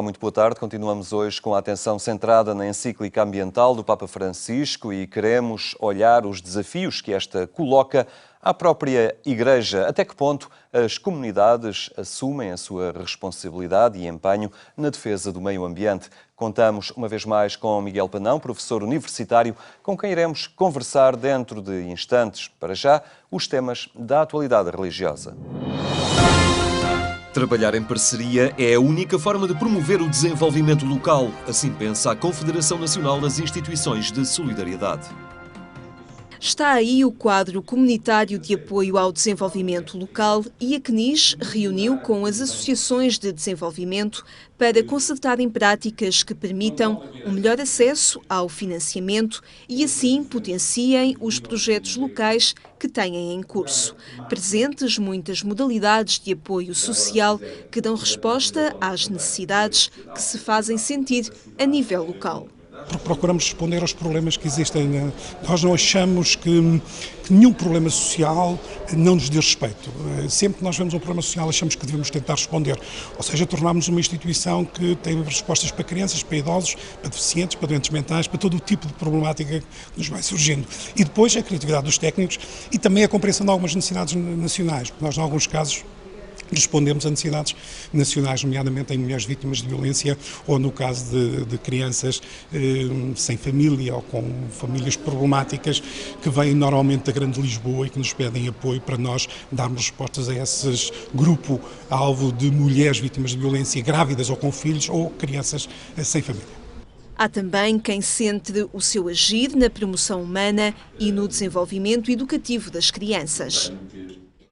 Olá, muito boa tarde. Continuamos hoje com a atenção centrada na encíclica ambiental do Papa Francisco e queremos olhar os desafios que esta coloca à própria Igreja. Até que ponto as comunidades assumem a sua responsabilidade e empenho na defesa do meio ambiente? Contamos uma vez mais com Miguel Panão, professor universitário, com quem iremos conversar dentro de instantes. Para já, os temas da atualidade religiosa. Trabalhar em parceria é a única forma de promover o desenvolvimento local, assim pensa a Confederação Nacional das Instituições de Solidariedade. Está aí o quadro comunitário de apoio ao desenvolvimento local e a CNIS reuniu com as associações de desenvolvimento para concertarem práticas que permitam um melhor acesso ao financiamento e assim potenciem os projetos locais que têm em curso. Presentes muitas modalidades de apoio social que dão resposta às necessidades que se fazem sentir a nível local. Procuramos responder aos problemas que existem. Nós não achamos que nenhum problema social não nos diz respeito. Sempre que nós vemos um problema social, achamos que devemos tentar responder. Ou seja, tornarmos uma instituição que tem respostas para crianças, para idosos, para deficientes, para doentes mentais, para todo o tipo de problemática que nos vai surgindo. E depois a criatividade dos técnicos e também a compreensão de algumas necessidades nacionais, porque nós, em alguns casos, respondemos a necessidades nacionais, nomeadamente em mulheres vítimas de violência ou no caso de crianças sem família ou com famílias problemáticas que vêm normalmente da Grande Lisboa e que nos pedem apoio para nós darmos respostas a esse grupo-alvo de mulheres vítimas de violência, grávidas ou com filhos ou crianças sem família. Há também quem centre o seu agir na promoção humana e no desenvolvimento educativo das crianças.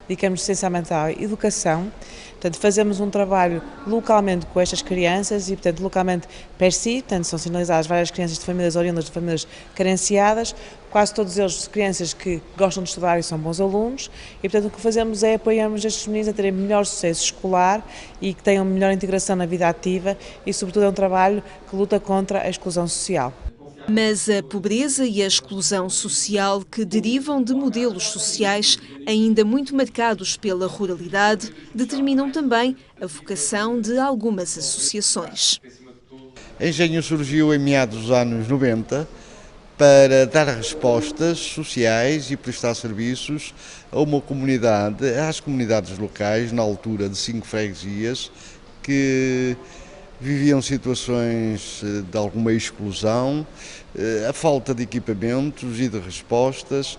Dedicamos essencialmente à educação, portanto fazemos um trabalho localmente com estas crianças e portanto localmente per si, portanto são sinalizadas várias crianças de famílias oriundas de famílias carenciadas, quase todos eles crianças que gostam de estudar e são bons alunos e portanto o que fazemos é apoiarmos estes meninos a terem melhor sucesso escolar e que tenham melhor integração na vida ativa e sobretudo é um trabalho que luta contra a exclusão social. Mas a pobreza e a exclusão social que derivam de modelos sociais ainda muito marcados pela ruralidade determinam também a vocação de algumas associações. A Engenho surgiu em meados dos anos 90 para dar respostas sociais e prestar serviços a uma comunidade, às comunidades locais, na altura de 5 freguesias, que viviam situações de alguma exclusão, a falta de equipamentos e de respostas,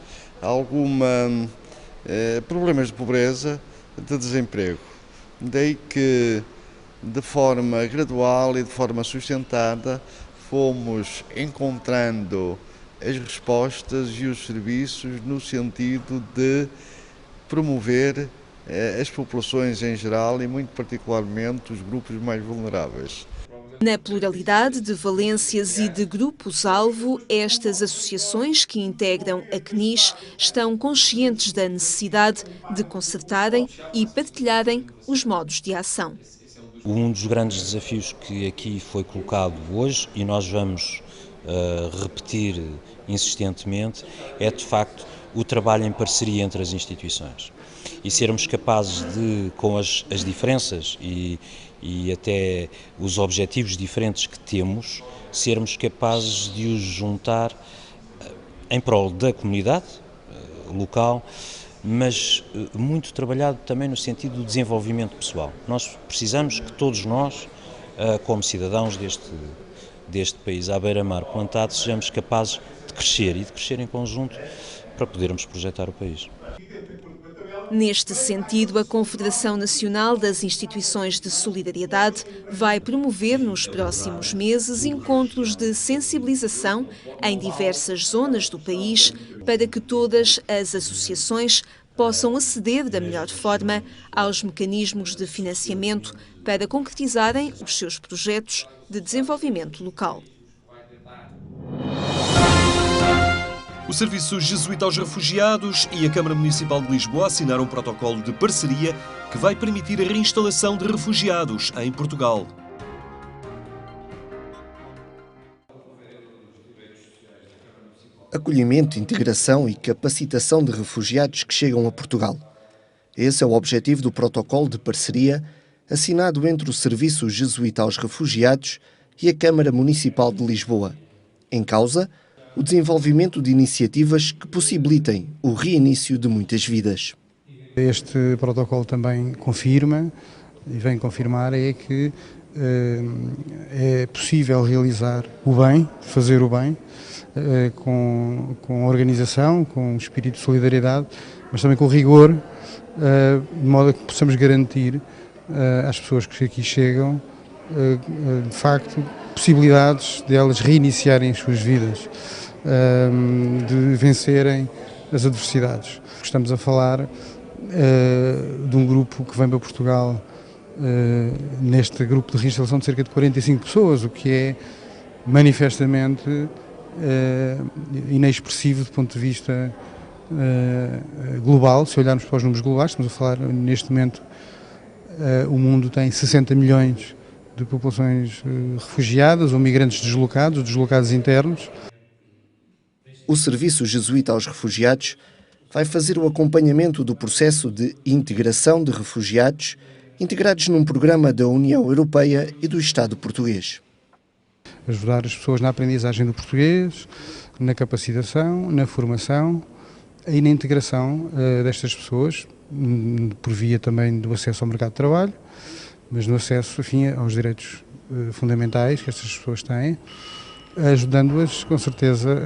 problemas de pobreza, de desemprego. Daí que, de forma gradual e de forma sustentada, fomos encontrando as respostas e os serviços no sentido de promover as populações em geral e muito particularmente os grupos mais vulneráveis. Na pluralidade de valências e de grupos-alvo, estas associações que integram a CNIS estão conscientes da necessidade de concertarem e partilharem os modos de ação. Um dos grandes desafios que aqui foi colocado hoje, e nós vamos repetir insistentemente, é de facto o trabalho em parceria entre as instituições. E sermos capazes de, com as diferenças e até os objetivos diferentes que temos, sermos capazes de os juntar em prol da comunidade local, mas muito trabalhado também no sentido do desenvolvimento pessoal. Nós precisamos que todos nós, como cidadãos deste país à beira-mar plantado, sejamos capazes de crescer e de crescer em conjunto para podermos projetar o país. Neste sentido, a Confederação Nacional das Instituições de Solidariedade vai promover nos próximos meses encontros de sensibilização em diversas zonas do país para que todas as associações possam aceder da melhor forma aos mecanismos de financiamento para concretizarem os seus projetos de desenvolvimento local. O Serviço Jesuíta aos Refugiados e a Câmara Municipal de Lisboa assinaram um protocolo de parceria que vai permitir a reinstalação de refugiados em Portugal. Acolhimento, integração e capacitação de refugiados que chegam a Portugal. Esse é o objetivo do protocolo de parceria assinado entre o Serviço Jesuíta aos Refugiados e a Câmara Municipal de Lisboa. Em causa, o desenvolvimento de iniciativas que possibilitem o reinício de muitas vidas. Este protocolo também confirma, e vem confirmar, é que é possível realizar o bem, fazer o bem, com organização, com espírito de solidariedade, mas também com rigor, de modo a que possamos garantir às pessoas que aqui chegam, de facto, possibilidades de elas reiniciarem as suas vidas, de vencerem as adversidades. Estamos a falar de um grupo que vem para Portugal, neste grupo de reinstalação, de cerca de 45 pessoas, o que é manifestamente inexpressivo do ponto de vista global. Se olharmos para os números globais, estamos a falar neste momento, o mundo tem 60 milhões de populações refugiadas ou migrantes deslocados internos. O Serviço Jesuíta aos Refugiados vai fazer o acompanhamento do processo de integração de refugiados integrados num programa da União Europeia e do Estado português. Ajudar as pessoas na aprendizagem do português, na capacitação, na formação e na integração destas pessoas, por via também do acesso ao mercado de trabalho, mas no acesso, enfim, aos direitos fundamentais que estas pessoas têm, ajudando-as, com certeza,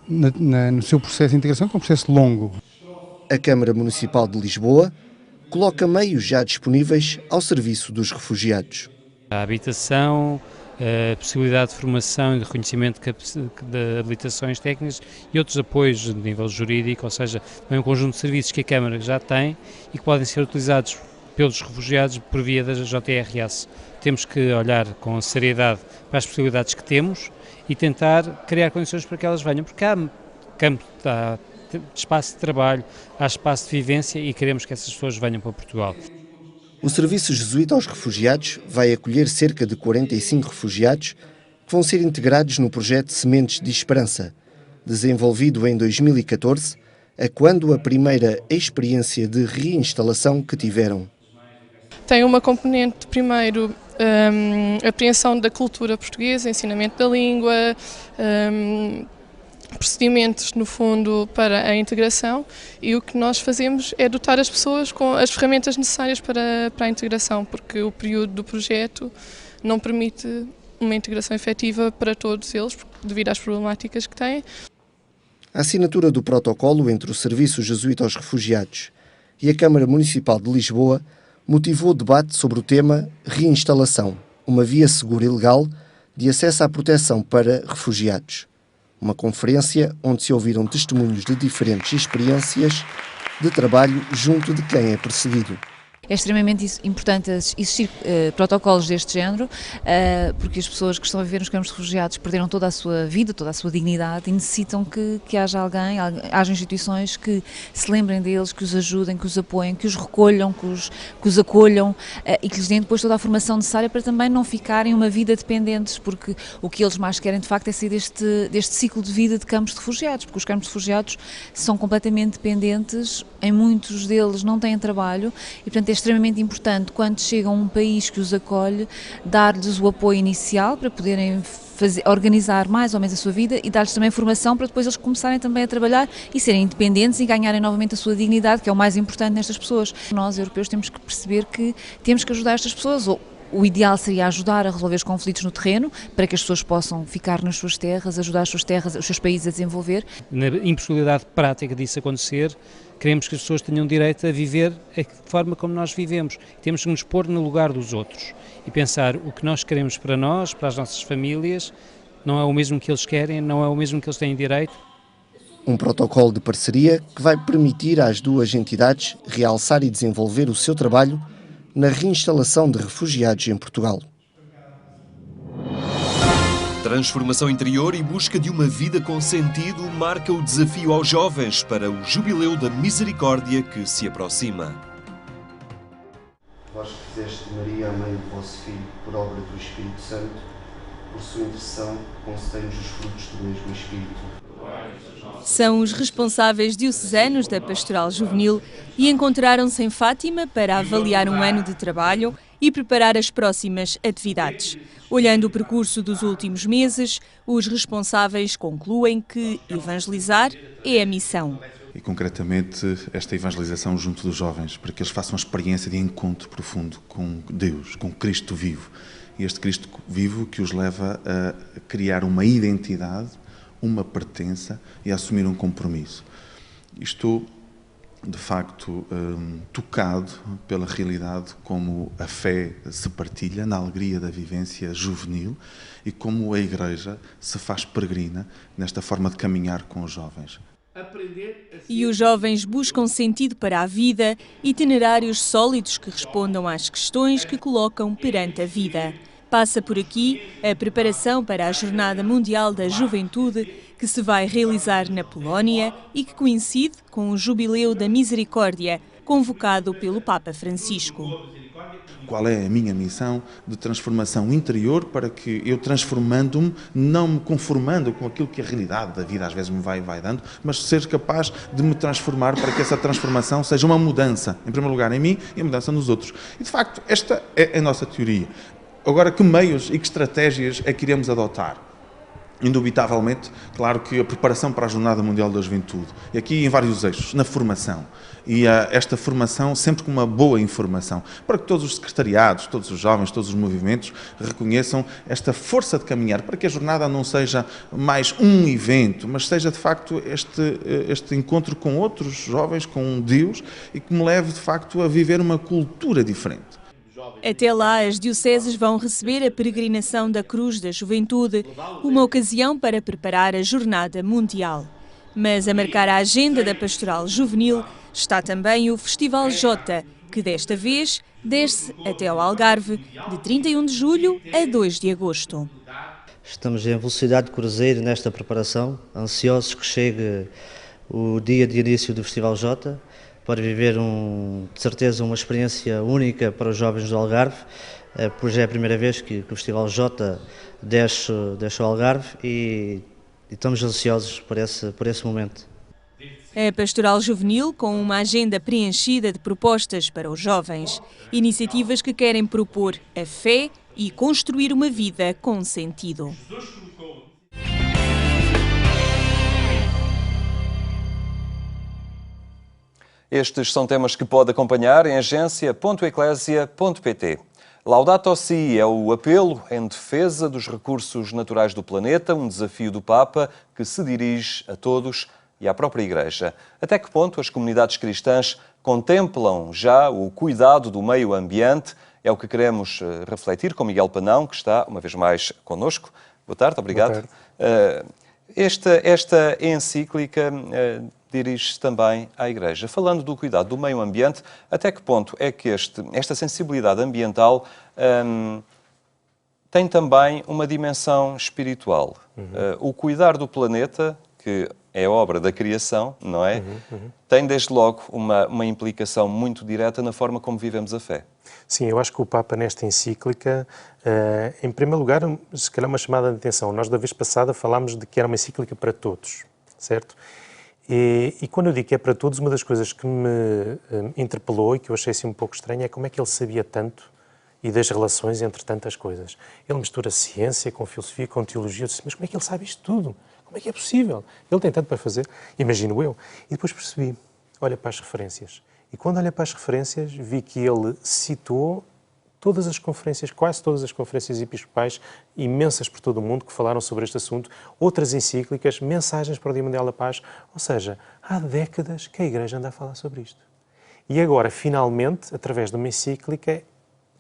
no seu processo de integração, que é um processo longo. A Câmara Municipal de Lisboa coloca meios já disponíveis ao serviço dos refugiados. A habitação, a possibilidade de formação e de reconhecimento de habilitações técnicas e outros apoios de nível jurídico, ou seja, também um conjunto de serviços que a Câmara já tem e que podem ser utilizados pelos refugiados por via da JRS. Temos que olhar com seriedade para as possibilidades que temos e tentar criar condições para que elas venham, porque há campo, há espaço de trabalho, há espaço de vivência e queremos que essas pessoas venham para Portugal. O Serviço Jesuíta aos Refugiados vai acolher cerca de 45 refugiados que vão ser integrados no projeto Sementes de Esperança, desenvolvido em 2014, a quando a primeira experiência de reinstalação que tiveram. Tem uma componente, primeiro, apreensão da cultura portuguesa, ensinamento da língua, procedimentos, no fundo, para a integração, e o que nós fazemos é dotar as pessoas com as ferramentas necessárias para a integração, porque o período do projeto não permite uma integração efetiva para todos eles, devido às problemáticas que têm. A assinatura do protocolo entre o Serviço Jesuíta aos Refugiados e a Câmara Municipal de Lisboa motivou o debate sobre o tema reinstalação, uma via segura e legal de acesso à proteção para refugiados. Uma conferência onde se ouviram testemunhos de diferentes experiências de trabalho junto de quem é perseguido. É extremamente importante existir protocolos deste género, porque as pessoas que estão a viver nos campos de refugiados perderam toda a sua vida, toda a sua dignidade e necessitam que haja alguém, haja instituições que se lembrem deles, que os ajudem, que os apoiem, que os recolham, que os acolham e que lhes deem depois toda a formação necessária para também não ficarem uma vida dependentes, porque o que eles mais querem de facto é sair deste ciclo de vida de campos de refugiados, porque os campos de refugiados são completamente dependentes, em muitos deles não têm trabalho e, portanto, é extremamente importante, quando chegam a um país que os acolhe, dar-lhes o apoio inicial para poderem organizar mais ou menos a sua vida e dar-lhes também formação para depois eles começarem também a trabalhar e serem independentes e ganharem novamente a sua dignidade, que é o mais importante nestas pessoas. Nós, europeus, temos que perceber que temos que ajudar estas pessoas. O ideal seria ajudar a resolver os conflitos no terreno, para que as pessoas possam ficar nas suas terras, ajudar as suas terras, os seus países a desenvolver. Na impossibilidade prática disso acontecer, queremos que as pessoas tenham direito a viver da forma como nós vivemos. Temos que nos pôr no lugar dos outros e pensar o que nós queremos para nós, para as nossas famílias, não é o mesmo que eles querem, não é o mesmo que eles têm direito. Um protocolo de parceria que vai permitir às duas entidades realçar e desenvolver o seu trabalho na reinstalação de refugiados em Portugal. Transformação interior e busca de uma vida com sentido marca o desafio aos jovens para o Jubileu da Misericórdia que se aproxima. Vós que fizeste de Maria a mãe do vosso Filho por obra do Espírito Santo, por sua intercessão concedei-nos os frutos do mesmo Espírito. São os responsáveis diocesanos da Pastoral Juvenil e encontraram-se em Fátima para avaliar um ano de trabalho e preparar as próximas atividades. Olhando o percurso dos últimos meses, os responsáveis concluem que evangelizar é a missão. E concretamente esta evangelização junto dos jovens, para que eles façam a experiência de encontro profundo com Deus, com Cristo vivo. E este Cristo vivo que os leva a criar uma identidade, uma pertença e a assumir um compromisso. Estou, de facto, tocado pela realidade como a fé se partilha na alegria da vivência juvenil e como a Igreja se faz peregrina nesta forma de caminhar com os jovens. E os jovens buscam sentido para a vida, itinerários sólidos que respondam às questões que colocam perante a vida. Passa por aqui a preparação para a Jornada Mundial da Juventude, que se vai realizar na Polónia e que coincide com o Jubileu da Misericórdia, convocado pelo Papa Francisco. Qual é a minha missão de transformação interior para que eu, transformando-me, não me conformando com aquilo que a realidade da vida às vezes me vai dando, mas seja capaz de me transformar para que essa transformação seja uma mudança, em primeiro lugar em mim e a mudança nos outros. E de facto, esta é a nossa teoria. Agora, que meios e que estratégias é que iremos adotar? Indubitavelmente, claro que a preparação para a Jornada Mundial da Juventude, e aqui em vários eixos, na formação, e esta formação sempre com uma boa informação, para que todos os secretariados, todos os jovens, todos os movimentos reconheçam esta força de caminhar, para que a jornada não seja mais um evento, mas seja de facto este encontro com outros jovens, com Deus, e que me leve de facto a viver uma cultura diferente. Até lá, as dioceses vão receber a peregrinação da Cruz da Juventude, uma ocasião para preparar a Jornada Mundial. Mas a marcar a agenda da Pastoral Juvenil está também o Festival J, que desta vez desce até ao Algarve, de 31 de julho a 2 de agosto. Estamos em velocidade de cruzeiro nesta preparação, ansiosos que chegue o dia de início do Festival J, para viver, de certeza, uma experiência única para os jovens do Algarve, pois é a primeira vez que o Festival J desce ao Algarve e estamos ansiosos por esse momento. A Pastoral Juvenil com uma agenda preenchida de propostas para os jovens, iniciativas que querem propor a fé e construir uma vida com sentido. Estes são temas que pode acompanhar em agência.eclésia.pt. Laudato Si é o apelo em defesa dos recursos naturais do planeta, um desafio do Papa que se dirige a todos e à própria Igreja. Até que ponto as comunidades cristãs contemplam já o cuidado do meio ambiente? É o que queremos refletir com Miguel Panão, que está uma vez mais connosco. Boa tarde, obrigado. Boa tarde. Esta encíclica dirige-se também à Igreja. Falando do cuidado do meio ambiente, até que ponto é que esta sensibilidade ambiental tem também uma dimensão espiritual? O cuidar do planeta, que é obra da criação, não é? Tem desde logo uma implicação muito direta na forma como vivemos a fé. Sim, eu acho que o Papa nesta encíclica, em primeiro lugar, se calhar uma chamada de atenção. Nós da vez passada falámos de que era uma encíclica para todos, certo? E quando eu digo que é para todos, uma das coisas que me interpelou e que eu achei assim um pouco estranha é como é que ele sabia tanto e das relações entre tantas coisas. Ele mistura ciência com filosofia, com teologia. Eu disse, mas como é que ele sabe isto tudo? Como é que é possível? Ele tem tanto para fazer, imagino eu. E depois percebi, olha para as referências. E quando olha para as referências, vi que ele citou todas as conferências, quase todas as conferências episcopais, imensas por todo o mundo, que falaram sobre este assunto, outras encíclicas, mensagens para o Dia Mundial da Paz. Ou seja, há décadas que a Igreja anda a falar sobre isto. E agora, finalmente, através de uma encíclica,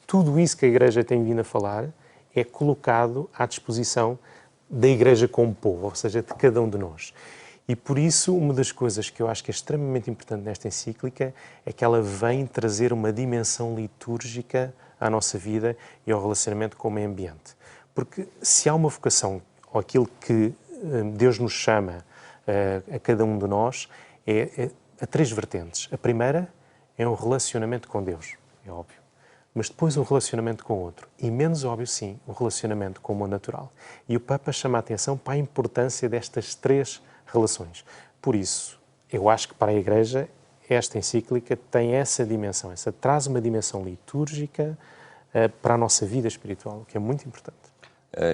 tudo isso que a Igreja tem vindo a falar é colocado à disposição da Igreja como povo, ou seja, de cada um de nós. E por isso, uma das coisas que eu acho que é extremamente importante nesta encíclica é que ela vem trazer uma dimensão litúrgica à nossa vida e ao relacionamento com o meio ambiente. Porque se há uma vocação, ou aquilo que Deus nos chama a cada um de nós, é a três vertentes. A primeira é um relacionamento com Deus, é óbvio. Mas depois um relacionamento com o outro. E menos óbvio, sim, um relacionamento com o natural. E o Papa chama a atenção para a importância destas três relações. por isso, eu acho que para a Igreja esta encíclica tem essa dimensão, traz uma dimensão litúrgica para a nossa vida espiritual, o que é muito importante.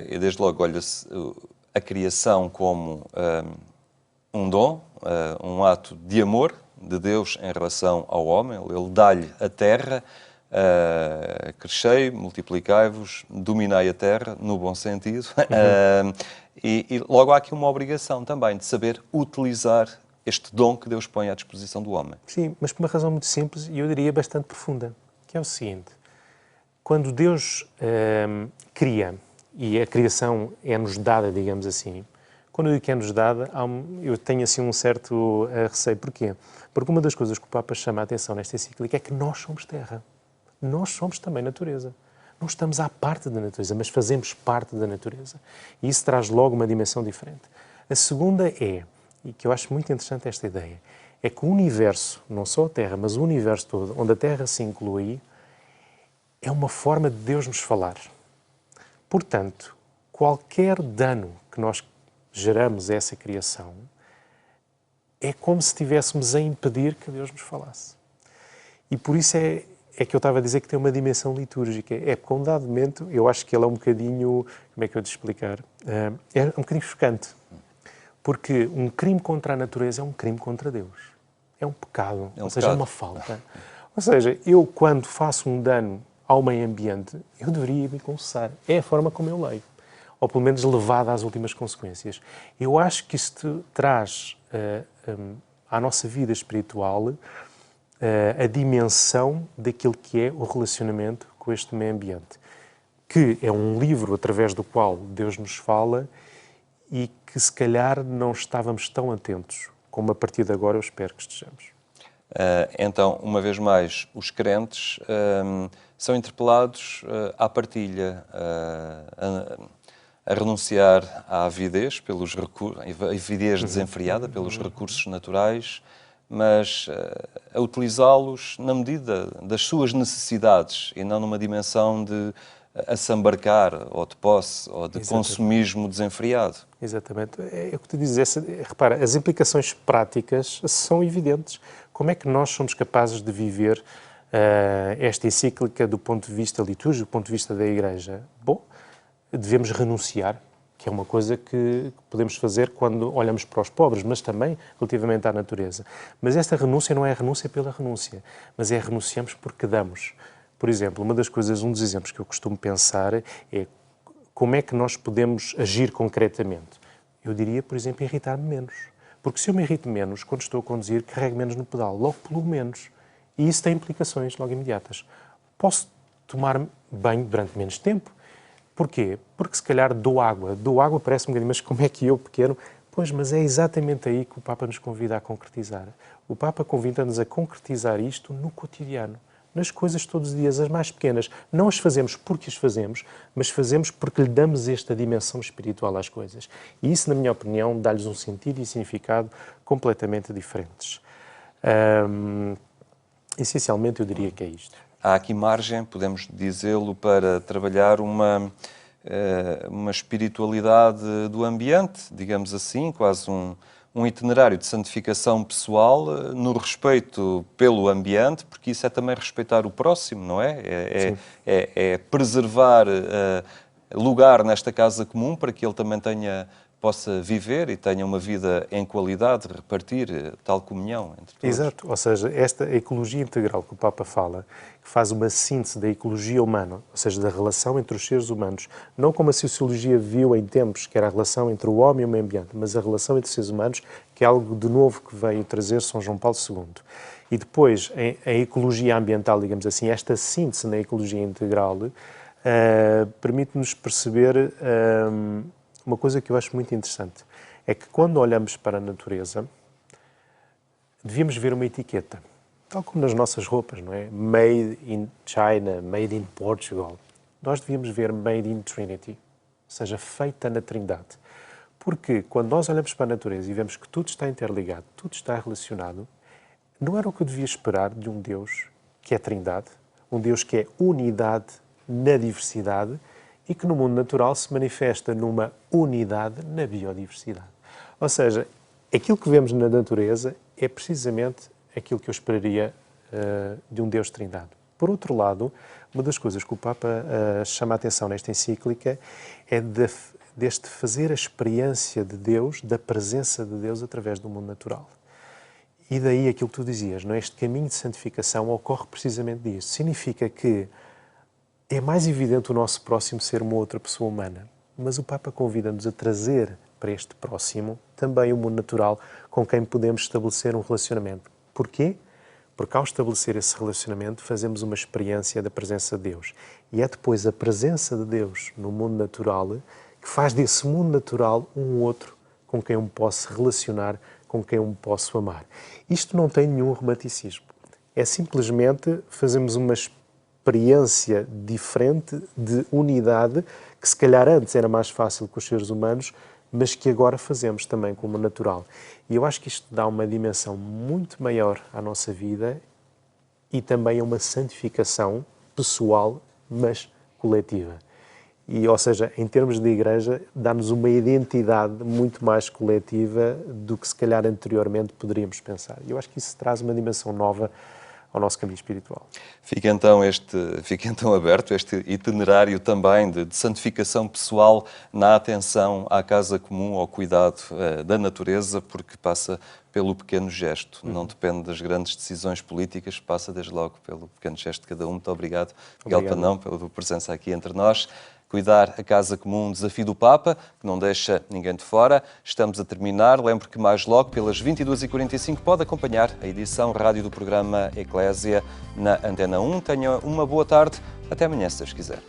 E desde logo olha-se a criação como um dom, um ato de amor de Deus em relação ao homem. Ele dá-lhe a terra, crescei, multiplicai-vos, dominai a terra, no bom sentido. E logo há aqui uma obrigação também de saber utilizar este dom que Deus põe à disposição do homem. Sim, mas por uma razão muito simples e eu diria bastante profunda, que é o seguinte: quando Deus cria, e a criação é-nos dada, digamos assim, quando eu digo que é-nos dada, eu tenho assim um certo receio. Porquê? Porque uma das coisas que o Papa chama a atenção nesta encíclica é que nós somos terra. Nós somos também natureza. Não estamos à parte da natureza, mas fazemos parte da natureza. E isso traz logo uma dimensão diferente. A segunda é, e que eu acho muito interessante esta ideia, é que o universo, não só a Terra, mas o universo todo, onde a Terra se inclui, é uma forma de Deus nos falar. Portanto, qualquer dano que nós geramos a essa criação é como se estivéssemos a impedir que Deus nos falasse. E por isso é que eu estava a dizer que tem uma dimensão litúrgica. É porque, a um dado momento, eu acho que ele é um bocadinho, como é que eu te explicar? É um bocadinho chocante. Porque um crime contra a natureza é um crime contra Deus. É um pecado, ou seja, é uma falta. Ou seja, eu quando faço um dano ao meio ambiente, eu deveria me confessar. É a forma como eu leio. Ou pelo menos levada às últimas consequências. Eu acho que isto traz à nossa vida espiritual a dimensão daquilo que é o relacionamento com este meio ambiente. Que é um livro através do qual Deus nos fala e que se calhar não estávamos tão atentos como a partir de agora eu espero que estejamos. Então, uma vez mais, os crentes são interpelados à partilha, a renunciar à avidez, avidez desenfreada pelos recursos naturais, mas a utilizá-los na medida das suas necessidades e não numa dimensão de assambarcar, ou de posse, ou de consumismo desenfreado. Exatamente. É o que tu dizes. Repara, as implicações práticas são evidentes. Como é que nós somos capazes de viver esta encíclica do ponto de vista litúrgico, do ponto de vista da Igreja? Bom, devemos renunciar, que é uma coisa que podemos fazer quando olhamos para os pobres, mas também relativamente à natureza. Mas esta renúncia não é a renúncia pela renúncia, mas é renunciamos porque damos. Por exemplo, um dos exemplos que eu costumo pensar é como é que nós podemos agir concretamente. Eu diria, por exemplo, irritar-me menos. Porque se eu me irrito menos, quando estou a conduzir, carrego menos no pedal, logo pelo menos. E isso tem implicações logo imediatas. Posso tomar banho durante menos tempo. Porquê? Porque se calhar dou água. Dou água parece um bocadinho, mas como é que eu, pequeno... Pois, mas é exatamente aí que o Papa nos convida a concretizar. O Papa convida-nos a concretizar isto no cotidiano. Nas coisas todos os dias, as mais pequenas. Não as fazemos porque as fazemos, mas fazemos porque lhe damos esta dimensão espiritual às coisas. E isso, na minha opinião, dá-lhes um sentido e significado completamente diferentes. Essencialmente, eu diria que é isto. Há aqui margem, podemos dizê-lo, para trabalhar uma espiritualidade do ambiente, digamos assim, quase um itinerário de santificação pessoal no respeito pelo ambiente, porque isso é também respeitar o próximo, não é? É preservar lugar nesta casa comum para que ele também possa viver e tenha uma vida em qualidade, repartir tal comunhão entre todos. Exato, ou seja, esta ecologia integral que o Papa fala, que faz uma síntese da ecologia humana, ou seja, da relação entre os seres humanos, não como a sociologia viu em tempos, que era a relação entre o homem e o meio ambiente, mas a relação entre os seres humanos, que é algo de novo que veio trazer São João Paulo II. E depois, a ecologia ambiental, digamos assim, esta síntese na ecologia integral, permite-nos perceber uma coisa que eu acho muito interessante. É que quando olhamos para a natureza, devíamos ver uma etiqueta, tal como nas nossas roupas, não é? Made in China, made in Portugal. Nós devíamos ver made in Trinity, ou seja, feita na Trindade. Porque quando nós olhamos para a natureza e vemos que tudo está interligado, tudo está relacionado, não era o que eu devia esperar de um Deus que é Trindade, um Deus que é unidade na diversidade e que no mundo natural se manifesta numa unidade na biodiversidade. Ou seja, aquilo que vemos na natureza é precisamente aquilo que eu esperaria de um Deus trindade. Por outro lado, uma das coisas que o Papa chama a atenção nesta encíclica é deste fazer a experiência de Deus, da presença de Deus através do mundo natural. E daí aquilo que tu dizias, não é? Este caminho de santificação ocorre precisamente disso. Significa que é mais evidente o nosso próximo ser uma outra pessoa humana, mas o Papa convida-nos a trazer para este próximo também o mundo natural com quem podemos estabelecer um relacionamento. Porquê? Porque ao estabelecer esse relacionamento fazemos uma experiência da presença de Deus. E é depois a presença de Deus no mundo natural que faz desse mundo natural um outro com quem eu me posso relacionar, com quem eu me posso amar. Isto não tem nenhum romanticismo. É simplesmente fazermos uma experiência diferente de unidade que se calhar antes era mais fácil com os seres humanos, mas que agora fazemos também como natural. E eu acho que isto dá uma dimensão muito maior à nossa vida e também a uma santificação pessoal, mas coletiva. E, ou seja, em termos de igreja, dá-nos uma identidade muito mais coletiva do que se calhar anteriormente poderíamos pensar. E eu acho que isso traz uma dimensão nova ao nosso caminho espiritual. Fica então aberto este itinerário também de santificação pessoal na atenção à casa comum, ao cuidado da natureza, porque passa pelo pequeno gesto, não depende das grandes decisões políticas, passa desde logo pelo pequeno gesto de cada um. Muito obrigado, Miguel Panão, pela tua presença aqui entre nós. Cuidar a casa comum, um desafio do Papa, que não deixa ninguém de fora. Estamos a terminar. Lembro que mais logo, pelas 22h45, pode acompanhar a edição rádio do programa Eclésia na Antena 1. Tenha uma boa tarde. Até amanhã, se Deus quiser.